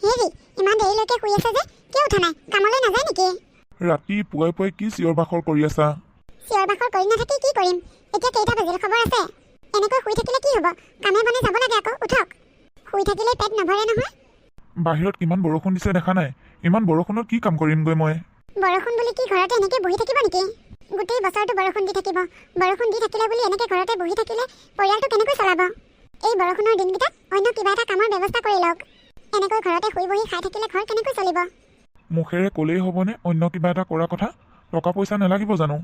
হেৰি ইমান দেৰিলৈকে শুই আছে যে কিয় উঠা নাই? কামলৈ নাযায় নেকি? ৰাতি পুৱাই পুৱাই কি চিঞৰ বাখৰ কৰি আছা? চিঞৰ বাখৰ কৰি নাথাকি কি কৰিম? এতিয়া কেইটা বাজিল খবৰ আছে? এনেকৈ শুই থাকিলে কি হ'ব? কামে বনে যাব লাগে আকৌ, উঠক। শুই থাকিলে পেট নভৰে নহয়। বাহিৰত কিমান বৰষুণ দিছে দেখা নাই? ইমান বৰষুণত কি কাম কৰিমগৈ মই? বৰষুণ বুলি কি ঘৰতে এনেকৈ বহি থাকিব নেকি? গোটেই বছৰটো বৰষুণ দি থাকিব। বৰষুণ দি থাকিলে বুলি এনেকৈ ঘৰতে বহি থাকিলে পৰিয়ালটো কেনেকৈ চলাব? এই বৰষুণৰ দিনকেইটাত অন্য কিবা এটা কামৰ ব্যৱস্থা কৰি লওক। এনেকৈ ঘৰতে শুই বহি খাই থাকিলে ঘৰ কেনেকৈ চলিব? মুখেৰে ক'লেই হ'বনে অন্য কিবা এটা কৰা কথা? টকা পইচা নালাগিব জানো?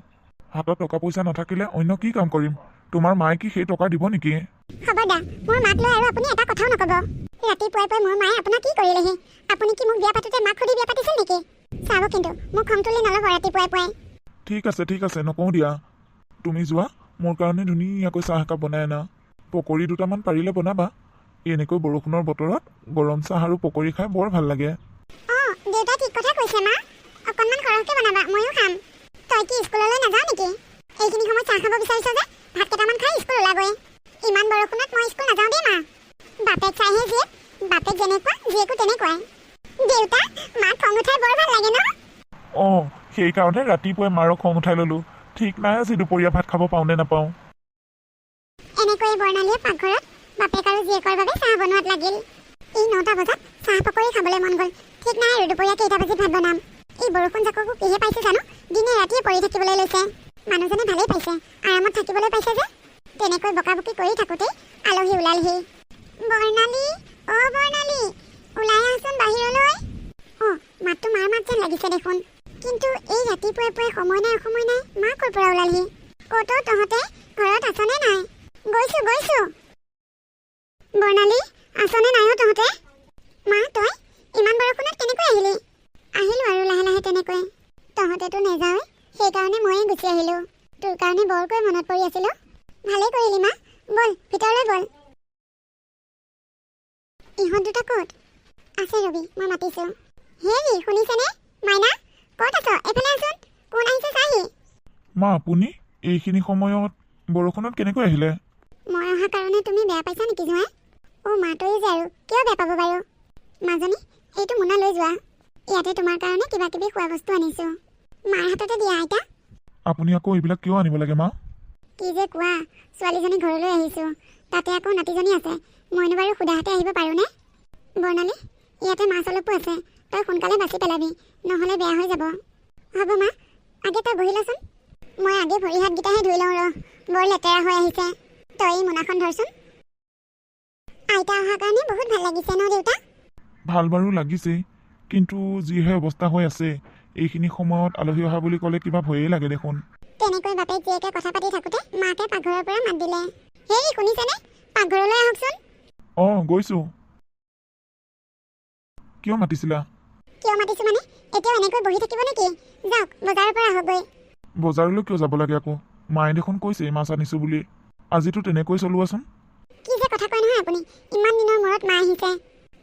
হাতত টকা পইচা নাথাকিলে অন্য কি কাম কৰিম? তোমাৰ মায়ে কি সেই টকা দিব নেকি? খবৰদাৰ, মোৰ মাক লৈ আৰু আপুনি এটা কথাও নক'ব। ৰাতিপুৱাই পুৱাই মোৰ মায়ে আপোনাক কি কৰিলেহি? আপুনি কি মোক বিয়া পাতোতে মাক সুধি বিয়া পাতিছিল নেকি? চাব কিন্তু মোক খং তুলি নল'ব ৰাতিপুৱাই পুৱাই। ঠিক আছে নকওঁ দিয়া। তুমি যোৱা, মোৰ কাৰণে ধুনীয়াকৈ চাহ একাপ বনাই আনা। পকৰি দুটামান পাৰিলে বনাবা। এনেকৈ বৰষুণৰ বতৰত গৰম চাহ আৰু পকৰি খাই বৰ ভাল লাগে। অঁ, দেউতাই ঠিক কথা কৈছে মা। অকণমান সৰহকৈ বনাবা, ময়ো খাম। তই কি স্কুললৈ নাযাওঁ নেকি? এইখিনি সময়ত চাহ খাব বিচাৰিছ যে ভাত কেইটামান খাই স্কুল ওলাগৈ। ইমান বৰষুণত মই স্কুল নাযাওঁ দেই মা। বাপেক চাইহে জীয়েক, বাপেক যেনেকুৱা জীয়েকো তেনেকুৱাই। দেউতা, মাক খং উঠাই বৰ ভাল লাগে ন? অঁ, সেইকাৰণে ৰাতিপুৱাই মাৰক খং উঠাই ল'লোঁ। ঠিক নাই আজি দুপৰীয়া ভাত খাব পাওঁ নে নাপাওঁ। এনেকৈয়ে বৰ্ণালীয়ে পাকঘৰত বাপেক আৰু জীয়েকৰ বাবে চাহ বনোৱাত লাগিল। এই 9টা বজাত চাহ পকৰি খাবলৈ মন গ'ল। ঠিক নাই আৰু দুপৰীয়া কেইটা বাজিত ভাত বনাম। এই বৰষুণ জাককো কিহে পাইছে জানো? দিনে ৰাতিয়ে পৰি থাকিবলৈ লৈছে। মানুহজনে ভালেই পাইছে, আৰামত থাকিবলৈ পাইছে যে। তেনেকৈ বকাবকি কৰি থাকোঁতেই আলহী ওলালহি। বৰ্ণালী, অ' বৰ্ণালী, ওলাই আহচোন বাহিৰলৈ। অঁ, মাতটো মাৰ মাত যেন লাগিছে দেখোন। কিন্তু এই ৰাতিপুৱাই পুৱাই সময় নাই মা ক'ৰ পৰা ওলালহি? ক'তো তহঁতে ঘৰত আছনে নাই? গৈছো। বৰ্ণালী, আছনে নাই তহঁতে? মা, তই ইমান বৰষুণত কেনেকৈ আহিলি? আহিলোঁ আৰু লাহে লাহে তেনেকৈ। তহঁতেতো নেযাৱই, সেইকাৰণে ময়ে গুচি আহিলোঁ। তোৰ কাৰণে বৰকৈ মনত পৰি আছিলোঁ। ভালেই কৰিলি মা, ব'ল ভিতৰলৈ ব'ল। ইহঁত দুটা ক'ত? আছে ৰবি, মই মাতিছোঁ। হেৰি শুনিছেনে? মাইনা, ক'ত আছ? এইফালে আছোন। কোন আহিছে চাহি। মা, আপুনি এইখিনি সময়ত বৰষুণত কেনেকৈ আহিলে? মই অহা কাৰণে তুমি বেয়া পাইছা নেকি জোঁৱাই? অ' মা, তই যে আৰু কিয় বেয়া পাব বাৰু? মাজনী, এইটো মোনা লৈ যোৱা। ইয়াতে তোমাৰ কাৰণে কিবা কিবি খোৱা বস্তু আনিছোঁ। মাৰ হাততে দিয়া আইতা। আপুনি আকৌ এইবিলাক কিয় আনিব লাগে মা? কি যে কোৱা, ছোৱালীজনী ঘৰলৈ আহিছোঁ, তাতে আকৌ নাতিজনী আছে। মইনো বাৰু সুধাতে আহিব পাৰোঁনে? বৰ্ণালী, ইয়াতে মাছ অলপো আছে, তই সোনকালে বাচি পেলাবি, নহ'লে বেয়া হৈ যাব। হ'ব মা, আগে তই বহি লচোন। মই আগে ভৰি হাতকেইটাহে ধুই লওঁ ৰ, বৰ লেতেৰা হৈ আহিছে। তই এই মোনাখন ধৰচোন। আইতা অহাৰ কাৰণে বহুত ভাল লাগিছে ন দেউতা? ভাল বাৰু লাগিছেই, কিন্তু যিহে অৱস্থা হৈ আছে, এইখিনি সময়ত আলহী অহা বুলি ক'লে কিবা ভয়েই লাগে দেখোন। তেনেকৈ বাপেক জীয়েকে কথা পাতি থাকোঁতে মাকে পাকঘৰৰ পৰা মাত দিলে। হেই শুনিছেনে? পাকঘৰলৈ আহকচোন। অঁ, গৈছোঁ। কিয় মাতিছিলা? কিয় মাতিছোঁ মানে? এতিয়াও এনেকৈ বহি থাকিব নেকি? যাওক, বজাৰৰ পৰা আহকগৈ। বজাৰলৈ কিয় যাব লাগে আকৌ? মায়ে দেখোন কৈছে মাছ আনিছোঁ বুলি। আজিতো তেনেকৈ চলোৱাচোন। কি যে কথা কয় নহয় আপুনি? ইমান দিনৰ মূৰত মা আহিছে,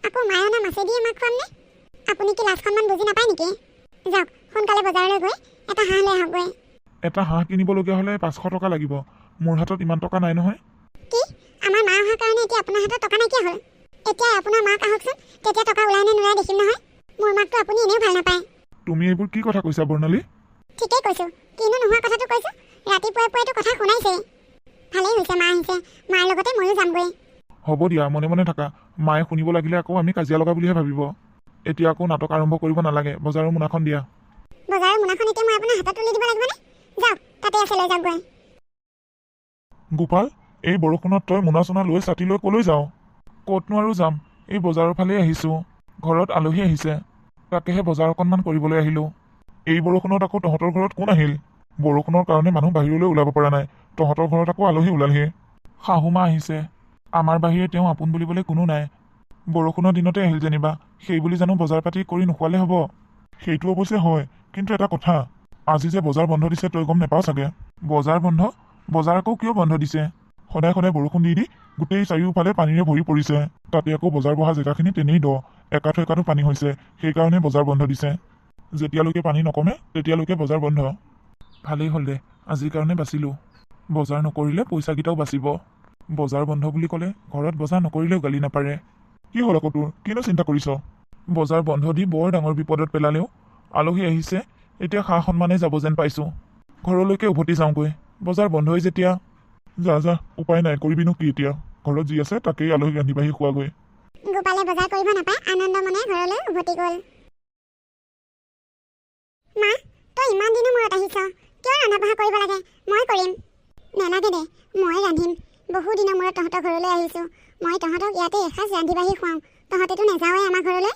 আকৌ মায়ে অনা মাছেদিয়ে মাক খুৱামনে? আপুনি কি লাজ সন্মান বুজি নাপায় নেকি? যাওক, সোনকালে বজাৰলৈ গৈ এটা হাঁহ লৈ আহকগৈ। এটা হাঁহ কিনিবলগীয়া হ'লে 500 টকা লাগিব। মোৰ হাতত ইমান টকা নাই নহয়। কি? আমাৰ মা অহাৰ কাৰণে এতিয়া আপোনাৰ হাতত টকা নাইকিয়া হ'ল? এতিয়া আপোনাৰ মাক আহকচোন, তেতিয়া টকা ওলাই নে নোলাই দেখিম নহয়। মোৰ মাকটো আপুনি এনেও ভাল নাপায়। তুমি এইবোৰ কি কথা কৈছা বৰ্ণালী? ঠিকেই কৈছোঁ, কিনো নোহোৱা কথাটো কৈছোঁ। ৰাতিপুৱাই পুৱাইতো কথা শুনাইছেই। ভালেই হৈছে মা আহিছে, মাৰ লগতে ময়ো যামগৈ। হ'ব দিয়া, মনে মনে থাকা। মায়ে শুনিব লাগিলে আকৌ আমি কাজিয়া লগা বুলিহে ভাবিব। এতিয়া আকৌ নাটক আৰম্ভ কৰিব নালাগে। বজাৰৰ মোনাখন দিয়া। বজাৰৰ মোনাখন এতিয়া মই আপোনাৰ হাতত তুলি দিব লাগিবনে? যাওক, তাতে আছে লৈ যাওকগৈ। গোপাল, এই বৰষুণত তই মোনা চোনা লৈ ছাতি লৈ ক'লৈ যাওঁ? ক'তনো আৰু যাম, এই বজাৰৰ ফালেই আহিছোঁ। ঘৰত আলহী আহিছে, তাকেহে বজাৰ অকণমান কৰিবলৈ আহিলোঁ। এই বৰষুণত আকৌ তহঁতৰ ঘৰত কোন আহিল? বৰষুণৰ কাৰণে মানুহ বাহিৰলৈ ওলাব পৰা নাই, তহঁতৰ ঘৰত আকৌ আলহী ওলালহি। শাহুমা আহিছে, আমাৰ বাহিৰে তেওঁ আপোন বুলিবলৈ কোনো নাই। বৰষুণৰ দিনতে আহিল যেনিবা, সেই বুলি জানো বজাৰ পাতি কৰি নোখোৱালে হ'ব? সেইটো অৱশ্যে হয়, কিন্তু এটা কথা, আজি যে বজাৰ বন্ধ দিছে তই গম নেপাৱ চাগে? বজাৰ বন্ধ? বজাৰ আকৌ কিয় বন্ধ দিছে? সদায় সদায় বৰষুণ দি গোটেই চাৰিওফালে পানীৰে ভৰি পৰিছে। তাতে আকৌ বজাৰ বহা জেগাখিনি তেনেই দ, একাঠো একাঠো পানী হৈছে, সেইকাৰণে বজাৰ বন্ধ দিছে। যেতিয়ালৈকে পানী নকমে তেতিয়ালৈকে বজাৰ বন্ধ। ভালেই হ'ল দে, আজিৰ কাৰণে বাচিলোঁ। বজাৰ নকৰিলে পইচাকেইটাও বাচিব। বজাৰ বন্ধ বুলি ক'লে ঘৰত বজাৰ নকৰিলেও গালি নাপাৰে। কি হ'ল আকৌ তোৰ? কিনো চিন্তা কৰিছ? বজাৰ বন্ধ দি বৰ ডাঙৰ বিপদত পেলালেও আলহী আহিছে এতিয়া সা সন্মানে যাব যেন পাইছোঁ ঘৰলৈকে উভতি যাওঁগৈ বজাৰ বন্ধই যেতিয়া যা উপায় নাই কৰিবিনো কি এতিয়া ঘৰত যি আছে তাকেই আলহীক ৰান্ধি বাঢ়ি খোৱাগৈ গোপালে বজাৰ কৰিব নাপায় আনন্দ মনে ঘৰলৈ উভতি গ'ল মা তই ইমান দিনৰ মূৰত আহিছ কিয় ৰন্ধা বঢ়া কৰিব লাগে মই কৰিম নেলাগে দে মই ৰান্ধিম বহু দিনৰ মূৰত তহঁতৰ ঘৰলৈ আহিছোঁ মই তহঁতক ইয়াতে এসাঁজ ৰান্ধি বাঢ়ি খুৱাওঁ তহঁতেতো নাযাওঁৱে আমাৰ ঘৰলৈ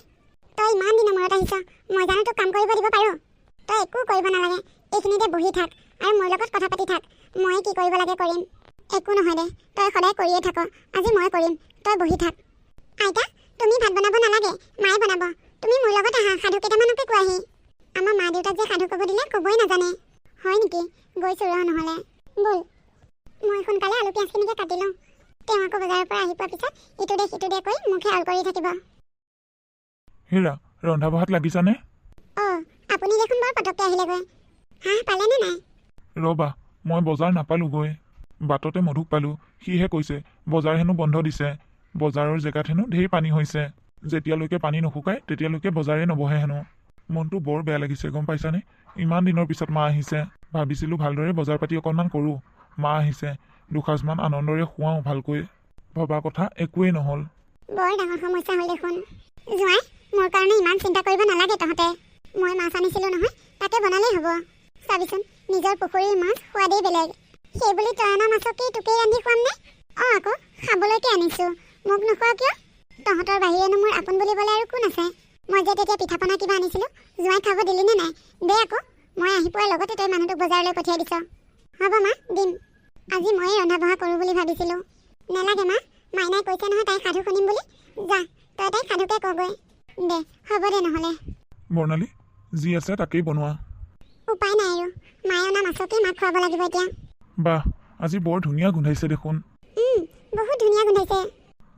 তই ইমান দিনৰ মূৰত আহিছ মই জানো তোক কাম কৰিব দিব পাৰোঁ তই একো কৰিব নালাগে এইখিনিতে বহি থাক আৰু মোৰ লগত কথা পাতি থাক মই কি কৰিব লাগে কৰিম একো নহয় দে তই সদায় কৰিয়ে থাক আজি মই কৰিম তই বহি থাক আইতা তুমি ভাত বনাব নালাগে মায়ে বনাব তুমি মোৰ লগত আহা সাধু কেইটামানকে কোৱাহি আমাৰ মা দেউতাক যে সাধু ক'ব দিলে ক'বই নাজানে হয় নেকি গৈছোঁ ৰ নহ'লে ব'ল মই সোনকালে আলু পিঁয়াজখিনিকে কাটি লওঁ তেওঁ আকৌ বজাৰৰ পৰা আহি পোৱাৰ পিছত ইটো দে সিটো দে কৈ মুখে আল কৰি থাকিব হেৰা ৰন্ধা বঢ়াত লাগিছানে অঁ আপুনি দেখোন বৰ পটককৈ আহিলেগৈ হাঁহ পালেনে নাই ৰ'বা মই বজাৰ নাপালোঁগৈ বাটতে মধুক পালোঁ সিহে কৈছে বজাৰ হেনো বন্ধ দিছে বজাৰৰ জেগাত হেনো ঢেৰ পানী হৈছে যেতিয়ালৈকে পানী নুশুকায় তেতিয়ালৈকে বজাৰে নবহে হেনো মনটো বৰ বেয়া লাগিছে গম পাইছানে ইমান দিনৰ পিছত মা আহিছে ভাবিছিলোঁ ভালদৰে বজাৰ পাতি অকণমান কৰোঁ মা আহিছে দুসাঁজমান আনন্দৰে খুৱাওঁ ভালকৈ ভবা কথা একোৱেই নহ'ল বৰ ডাঙৰ সমস্যা হ'ল দেখোন জোঁৱাই মোৰ কাৰণে ইমান চিন্তা কৰিব নালাগে তহঁতে মই মাছ আনিছিলোঁ নহয় তাকে বনালেই হ'ব চাবিচোন নিজৰ পুখুৰীৰ মাছ সোৱাদেই বেলেগ সেইবুলি তই অনা মাছকেই তোকেই ৰান্ধি খুৱাম নে অঁ আকৌ খাবলৈকে আনিছোঁ মোক নোখোৱা কিয় তহঁতৰ বাহিৰেনো মোৰ আপোন বুলিবলৈ আৰু কোন আছে মই যে তেতিয়া পিঠা পনা কিবা আনিছিলোঁ জোঁৱাই খাব দিলিনে নাই দে আকৌ মই আহি পোৱাৰ লগতে তই মানুহটোক বজাৰলৈ পঠিয়াই দিছ হ'ব মা দিম আজি ময়ে ৰন্ধা বঢ়া কৰোঁ বুলি ভাবিছিলোঁ নেলাগে মা মাইনাই কৈছে নহয় তাই সাধু শুনিম বুলি যা তই তাইক সাধুকে কগৈ দে হ'ব দে নহ'লে বৰ্ণালী যি আছে তাকেই বনোৱা উপায় নাই আৰু মায়ে অনা মাছকেই মাক খুৱাব লাগিব এতিয়া বাহ আজি বৰ ধুনীয়া গোন্ধাইছে দেখোন বহুত ধুনীয়া গোন্ধাইছে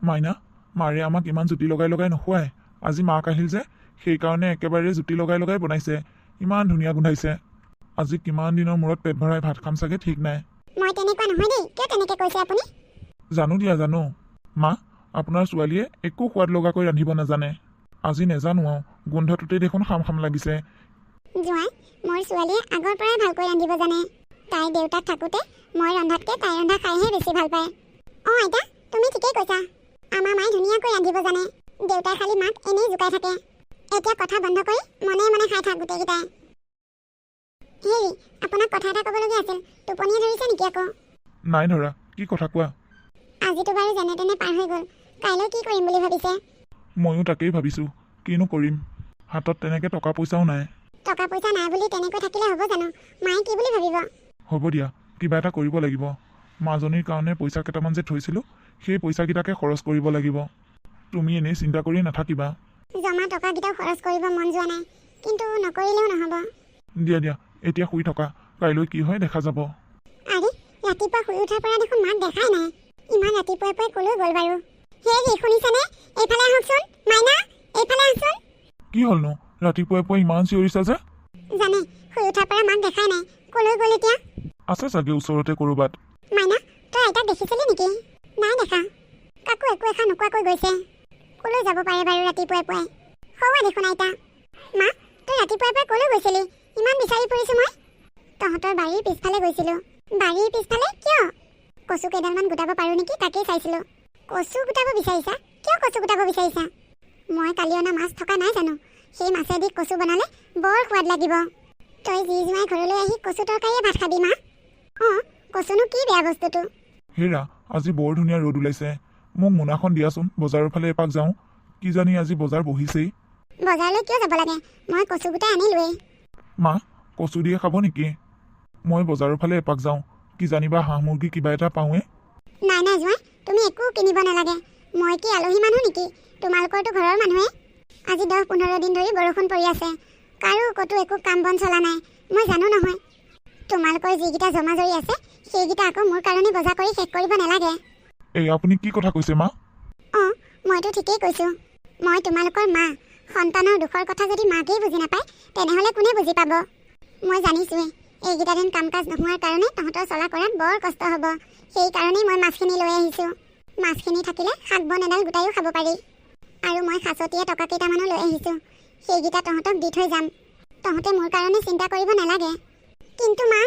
মাইনা মাৰে আমাক ইমান জুতি লগাই লগাই নোখোৱাই আজি মাক আহিল যে সেইকাৰণে একেবাৰে জুতি লগাই লগাই বনাইছে ইমান ধুনীয়া গোন্ধাইছে আজি কিমান দিনৰ মূৰত পেট ভৰাই ভাত খাম চাগে ঠিক নাই মই তেনেকুৱা নহয় দেই কিয় তেনেকৈ কৈছে আপুনি জানো দিয়া জানো মা আপোনাৰ ছোৱালীয়ে একো সোৱাদ লগাকৈ ৰান্ধিব নাজানে আজি নেজানো আৰু গোন্ধটোতেই দেখোন খাম খাম লাগিছে জোঁৱাই মোৰ ছোৱালীয়ে আগৰ পৰাই ভালকৈ ৰান্ধিব জানে তাই দেউতাক থাকোঁতে মই ৰন্ধাতকৈ তাই ৰন্ধা খাইহে বেছি ভাল পায় অঁ আইতা তুমি ঠিকেই কৈছা আমাৰ মায়ে ধুনীয়াকৈ ৰান্ধিব জানে দেউতাই খালি মাক এনেই জোকাই থাকে এতিয়া কথা বন্ধ কৰি মনে মনে খাই থাক গোটেইকেইটাই হেৰি আপোনাক কথা এটা ক'বলগীয়া আছিল টোপনিয়ে ধৰিছে নেকি আকৌ নাই ধৰা কি কথা কোৱা আজিতো বাৰু যেনে তেনে পাৰ হৈ গ'ল কাইলৈ কি কৰিম বুলি ভাবিছে ময়ো তাকেই ভাবিছোঁ কিনো কৰিম হাতত তেনেকৈ টকা পইচাও নাই টকা পইচা নাই বুলি তেনেকৈ থাকিলে হ'ব জানো মায়ে কি বুলি ভাবিব হ'ব দিয়া কিবা এটা কৰিব লাগিব মাজনীৰ কাৰণে পইচা কেইটামান যে থৈছিলোঁ সেই পইচাকেইটাকে খৰচ কৰিব লাগিব তুমি এনেই চিন্তা কৰি নাথাকিবা জমা টকাকেইটাও খৰচ কৰিব মন যোৱা নাই কিন্তু নকৰিলেও নহ'ব দিয়া দিয়া এতিয়া শুই থকা কাইলৈ কি হয় দেখা যাব আৰে ৰাতিপুৱা শুই উঠাৰ পৰা দেখোন মাক দেখাই নাই ইমান ৰাতিপুৱাই পুৱাই ক'লৈ গ'ল বাৰু হেৰি শুনিছানে এইফালে আহকচোন মাইনা এইফালে আহচোন কি হ'লনো ৰাতিপুৱাই পুৱাই ইমান চিঞৰিছা যে জানে শুই উঠাৰ পৰা মাক দেখাই নাই ক'লৈ গ'ল এতিয়া আছে চাগে ওচৰতে ক'ৰবাত মাইনা তই আইতাক দেখিছিলি নেকি নাই দেখা কাকো একো এষাৰ নোকোৱাকৈ গৈছে ক'লৈ যাব পাৰে বাৰু ৰাতিপুৱাই পুৱাই সৌৱা দেখোন আইতা মা তই ৰাতিপুৱাই পুৱাই ক'লৈ গৈছিলি ইমান বিচাৰি ফুৰিছোঁ মই তহঁতৰ বাৰীৰ পিছফালে গৈছিলোঁ বাৰীৰ পিছফালে কিয় কচু কেইডালমান গোটাব পাৰোঁ নেকি তাকেই চাইছিলোঁ কচু গোটাব বিচাৰিছা কিয় কচু গোটাব বিচাৰিছা মই কালি অনা মাছ থকা নাই জানো সেই মাছেদি কচু বনালে বৰ সোৱাদ লাগিব তই যি জোঁৱাই ঘৰলৈ আহি কচু তৰকাৰীয়ে ভাত খাবি মা অঁ কচুনো কি বেয়া বস্তুটো হেৰা আজি বৰ ধুনীয়া ৰ'দ ওলাইছে মোক মোনাখন দিয়াচোন বজাৰৰ ফালে এপাক যাওঁ কিজানি আজি বজাৰ বহিছেই বজাৰলৈ কিয় যাব লাগে মই কচু গোটাই আনিলোৱেই মা কচু দিয়ে খাব নেকি মই বজাৰৰ ফালে এপাক যাওঁ কিজানিবা হাঁহ মুৰ্গী কিবা এটা পাওঁৱে নাই নাই জোঁৱাই তুমি একো কিনিব নালাগে মই কি আলহী মানুহ নেকি তোমালোকৰতো ঘৰৰ মানুহে আজি 10-15 দিন ধৰি বৰষুণ পৰি আছে কাৰো ক'তো একো কাম বন চলা নাই মই জানো নহয় তোমালোকৰ যিকেইটা জমা জৰি আছে সেইকেইটা আকৌ মোৰ কাৰণে বজাৰ কৰি শেষ কৰিব নালাগে এই আপুনি কি কথা কৈছে মা অঁ মইতো ঠিকেই কৈছোঁ মই তোমালোকৰ মা সন্তানৰ দুখৰ কথা যদি মাকেই বুজি নাপায় তেনেহ'লে কোনে বুজি পাব মই জানিছোঁৱেই এইকেইটা দিন কাম কাজ নোহোৱাৰ কাৰণে তহঁতৰ চলা কৰাত বৰ কষ্ট হ'ব সেইকাৰণেই মই মাছখিনি লৈ আহিছোঁ মাছখিনি থাকিলে শাক বন এডাল গোটাইও খাব পাৰি আৰু মই সাঁচতীয়া টকা কেইটামানো লৈ আহিছোঁ। সেইকেইটা তহঁতক দি থৈ যাম। তহঁতে মোৰ কাৰণে চিন্তা কৰিব নালাগে। কিন্তু মা,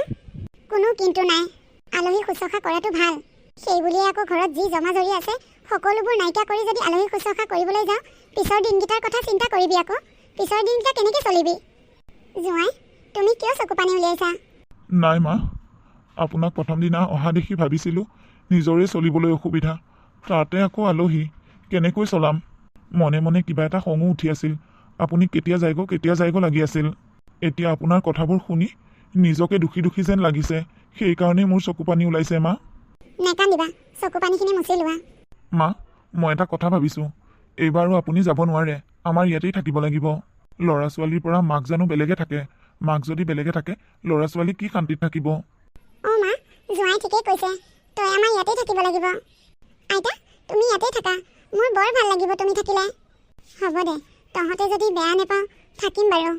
কোনো কিন্তু নাই। আলহী শুশ্ৰূষা কৰাটো ভাল। সেই বুলিয়ে আকৌ ঘৰত যি জমা জৰি আছে সকলোবোৰ নাইকিয়া কৰি যদি আলহী শুশ্ৰূষা কৰিবলৈ যাওঁ, পিছৰ দিনকেইটাৰ কথা চিন্তা কৰিবি আকৌ। পিছৰ দিনকেইটা কেনেকৈ চলিবি? জোঁৱাই, তুমি কিয় চকু পানী উলিয়াইছা? নাই মা, আপোনাক প্ৰথম দিনা অহা দেখি ভাবিছিলোঁ নিজৰে চলিবলৈ অসুবিধা, তাতে আকৌ আলহী, কেনেকৈ চলাম? মনে মনে কিবা এটা খঙো উঠি আছিল। আপুনি কেতিয়া যায়গৈ লাগি আছিল। এতিয়া আপোনাৰ কথাবোৰ শুনি নিজকে দুখী দুখী যেন লাগিছে। সেইকাৰণেই মোৰ চকু পানী ওলাইছে মা। নেকান্দিবা, চকু পানীখিনি মুচি লোৱা। মা, মই এটা কথা ভাবিছোঁ। এইবাৰো আপুনি যাব নোৱাৰে, আমাৰ ইয়াতেই থাকিব লাগিব। ল'ৰা ছোৱালীৰ পৰা মাক জানো বেলেগে থাকে? মাক যদি বেলেগে থাকে, ল'ৰা ছোৱালী কি শান্তিত থাকিব? অঁ মা, জোঁৱাই ঠিকেই কৈছে। তই আমাৰ ইয়াতেই থাকিব লাগিব। আইতা, তুমি ইয়াতেই থাকা। মোৰ বৰ ভাল লাগিব তুমি থাকিলে। হ'ব দে, তহঁতে যদি বেয়া নেপাওঁ থাকিম বাৰু।